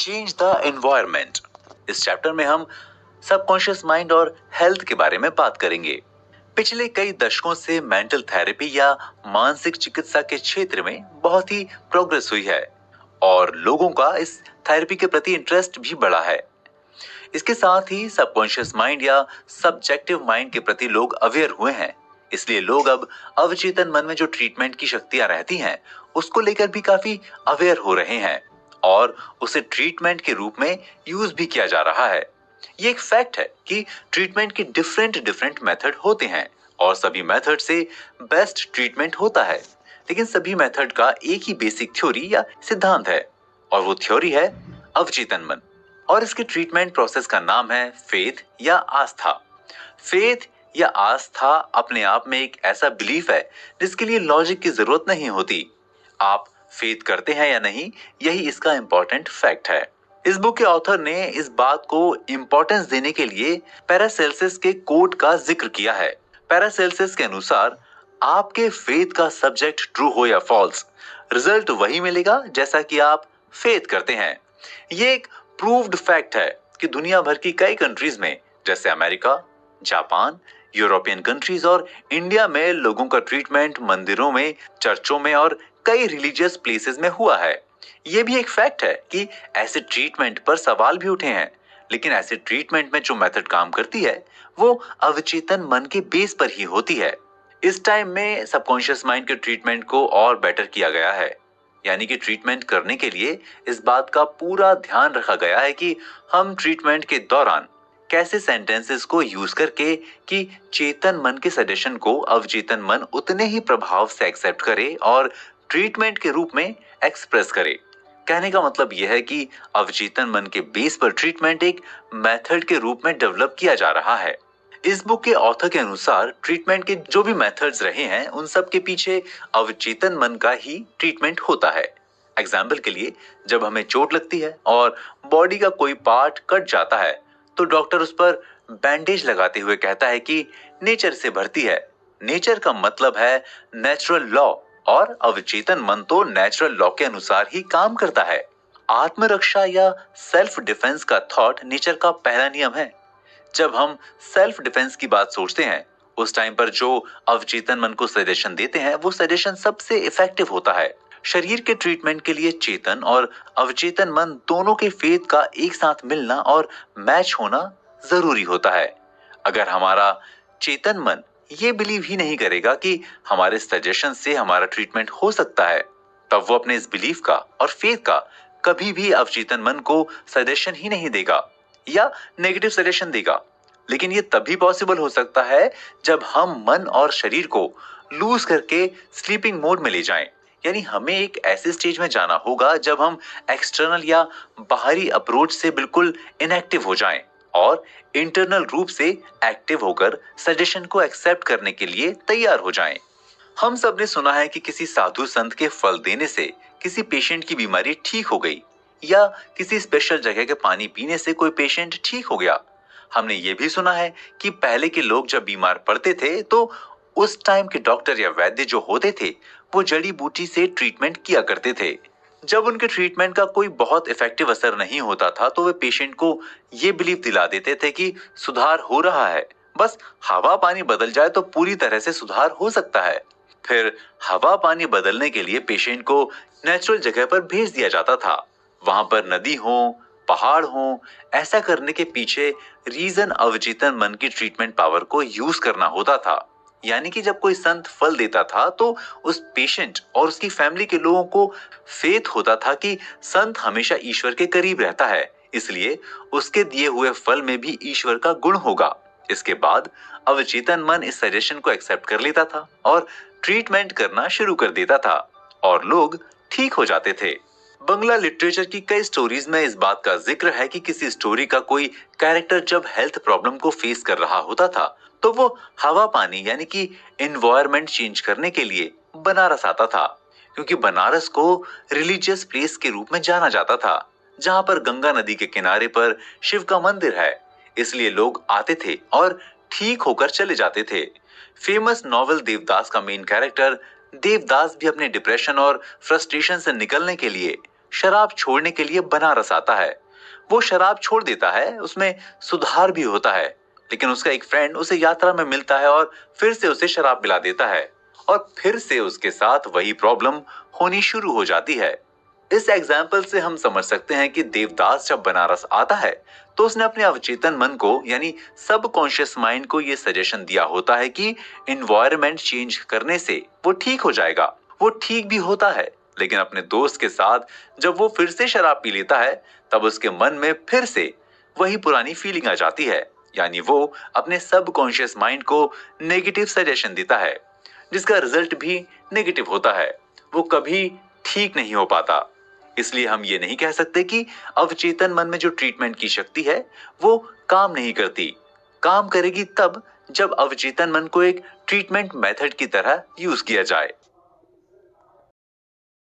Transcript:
Change the environment. इस chapter में हम सबकॉन्शियस माइंड और हेल्थ के बारे में बात करेंगे। पिछले कई दशकों से मेंटल थेरेपी या मानसिक चिकित्सा के क्षेत्र में बहुत ही प्रोग्रेस हुई है और लोगों का इस थेरेपी के प्रति इंटरेस्ट भी बढ़ा है। इसके साथ ही सबकॉन्शियस माइंड या सब्जेक्टिव माइंड के प्रति लोग अवेयर हुए हैं। इसलिए लोग अब अवचेतन मन में जो ट्रीटमेंट की शक्तियां रहती हैं, उसको लेकर भी काफी अवेयर हो रहे हैं और उसे ट्रीटमेंट के रूप में यूज भी किया जा रहा है। ये एक फैक्ट है कि ट्रीटमेंट के डिफरेंट मेथड होते हैं और सभी मेथड से बेस्ट ट्रीटमेंट होता है। लेकिन सभी मेथड का एक ही बेसिक थ्योरी या सिद्धांत है और वो थ्योरी है अवचेतन मन। और इसके ट्रीटमेंट प्रोसेस का नाम है फेथ या आस्था। फेथ या आस्था अपने आप में एक ऐसा बिलीफ है जिसके लिए लॉजिक की जरूरत नहीं होती। आप फेथ करते हैं या नहीं, यही इसका इंपॉर्टेंट फैक्ट है। इस बुक के ऑथर ने इस बात को इंपॉर्टेंस देने के लिए पैरासेल्सिस के कोट का जिक्र किया है। पैरासेल्सिस के अनुसार आपके फेथ का सब्जेक्ट ट्रू हो या फॉल्स, रिजल्ट वही मिलेगा जैसा कि आप फेथ करते हैं। ये एक प्रूव्ड फैक्ट है कि दुनिया भर की कई कंट्रीज में जैसे अमेरिका, जापान, यूरोपियन कंट्रीज और इंडिया में लोगों का ट्रीटमेंट मंदिरों में, चर्चों में और कई रिलीजियस प्लेसेस में हुआ है। ये भी एक फैक्ट है कि ऐसे ट्रीटमेंट पर सवाल भी उठे हैं, लेकिन ऐसे ट्रीटमेंट में जो मेथड काम करती है वो अवचेतन मन के बेस पर ही होती है। इस टाइम में सबकॉन्शियस माइंड के ट्रीटमेंट को और बेटर किया गया है। यानी कि ट्रीटमेंट करने के लिए इस बात का पूरा ध्यान रखा गया है कि हम ट्रीटमेंट के दौरान कैसे सेंटेंसेस को यूज करके कि चेतन मन के सजेशन को अवचेतन मन उतने ही प्रभाव से एक्सेप्ट करे और ट्रीटमेंट के रूप में एक्सप्रेस करे। कहने का मतलब यह है कि अवचेतन मन के बेस पर ट्रीटमेंट एक मेथड के रूप में डेवलप किया जा रहा है। इस बुक के ऑथर के अनुसार ट्रीटमेंट के जो भी मेथड्स रहे हैं उन सब के पीछे अवचेतन मन का ही ट्रीटमेंट होता है। एग्जाम्पल के लिए, जब हमें चोट लगती है और बॉडी का कोई पार्ट कट जाता है तो डॉक्टर उस पर बैंडेज लगाते हुए कहता है कि नेचर से भरती है। नेचर का मतलब है नेचुरल लॉ और अवचेतन मन तो नेचुरल लॉ के अनुसार ही काम करता है। आत्मरक्षा या सेल्फ डिफेंस का थॉट नेचर का पहला नियम है। जब हम सेल्फ डिफेंस की बात सोचते हैं उस टाइम पर जो अवचेतन मन को सजेशन देते हैं वो सजेशन सबसे इफेक्टिव होता है। शरीर के ट्रीटमेंट के लिए चेतन और अवचेतन मन दोनों के फेथ का एक साथ मिलना और मैच होना जरूरी होता है। अगर हमारा चेतन मन ये बिलीव ही नहीं करेगा कि हमारे सजेशन से हमारा ट्रीटमेंट हो सकता है, तब वो अपने इस बिलीफ का और फेथ का कभी भी अवचेतन मन को सजेशन ही नहीं देगा या नेगेटिव सजेशन देगा। लेकिन ये तभी पॉसिबल हो सकता है जब हम मन और शरीर को लूज करके स्लीपिंग मोड में ले जाएं। यानी हमें एक ऐसे स्टेज में जाना होगा जब हम एक्सटर्नल या बाहरी अप्रोच से बिल्कुल इनएक्टिव हो जाएं और इंटरनल रूप से एक्टिव होकर सजेशन को एक्सेप्ट करने के लिए तैयार हो जाएं। हम सब ने सुना है कि किसी साधु संत के फल देने से किसी पेशेंट की बीमारी ठीक हो गई या किसी स्पेशल जगह के पानी पीने से कोई पेशेंट ठीक हो गया। हमने ये भी सुना है कि पहले के लोग जब बीमार पड़ते थे तो उस टाइम के डॉक्टर या वैद्य जो होते थे वो जड़ी बूटी से ट्रीटमेंट किया करते थे। जब उनके ट्रीटमेंट का कोई बहुत इफेक्टिव असर नहीं होता था तो वे पेशेंट को ये बिलीव दिला देते थे कि सुधार हो रहा है, बस हवा पानी बदल जाए तो पूरी तरह से सुधार हो सकता है। फिर हवा पानी बदलने के लिए पेशेंट को नेचुरल जगह पर भेज दिया जाता था। वहां पर नदी हो, पहाड़ हो, ऐसा करने के पीछे रीजन अवचेतन मन की ट्रीटमेंट पावर को यूज करना होता था। यानी कि जब कोई संत फल देता था तो उस पेशेंट और उसकी फैमिली के लोगों को फेथ होता था कि संत हमेशा ईश्वर के करीब रहता है, इसलिए उसके दिए हुए फल में भी ईश्वर का गुण होगा। इसके बाद अवचेतन मन इस सजेशन को एक्सेप्ट कर लेता था और ट्रीटमेंट करना शुरू कर देता था और लोग ठीक हो जाते थे। बंगला लिटरेचर की कई स्टोरीज में इस बात का जिक्र है कि किसी स्टोरी का कोई कैरेक्टर जब हेल्थ प्रॉब्लम को फेस कर रहा होता था तो वो हवा पानी यानी कि एनवायरनमेंट चेंज करने के लिए बनारस आता था, क्योंकि बनारस को रिलीजियस प्लेस के रूप में जाना जाता था जहां पर गंगा नदी के किनारे पर शिव का मंदिर है। इसलिए लोग आते थे और ठीक होकर चले जाते थे। फेमस नॉवेल देवदास का मेन कैरेक्टर देवदास भी अपने डिप्रेशन और फ्रस्ट्रेशन से निकलने के लिए शराब छोड़ने के लिए बनारस आता है। वो शराब छोड़ देता है, उसमें सुधार भी होता है, लेकिन उसका एक फ्रेंड उसे यात्रा में मिलता है और फिर से उसे शराब पिला देता है और फिर से उसके साथ वही प्रॉब्लम होनी शुरू हो जाती है। इस एग्जाम्पल से हम समझ सकते हैं कि देवदास जब बनारस आता है तो उसने अपने अवचेतन मन को यानी सब कॉन्शियस माइंड को यह सजेशन दिया होता है कि इन्वायरमेंट चेंज करने से वो ठीक हो जाएगा। वो ठीक भी होता है, लेकिन अपने दोस्त के साथ जब वो फिर से शराब पी लेता है तब उसके मन में फिर से वही पुरानी फीलिंग आ जाती है, यानी वो अपने सब कॉन्शियस माइंड को नेगेटिव सजेशन देता है, जिसका रिजल्ट भी नेगेटिव होता है। वो कभी ठीक नहीं हो पाता। इसलिए हम ये नहीं कह सकते कि अवचेतन मन में जो ट्रीटमेंट की शक्ति है वो काम नहीं करती। काम करेगी तब जब अवचेतन मन को एक ट्रीटमेंट मेथड की तरह यूज किया जाए।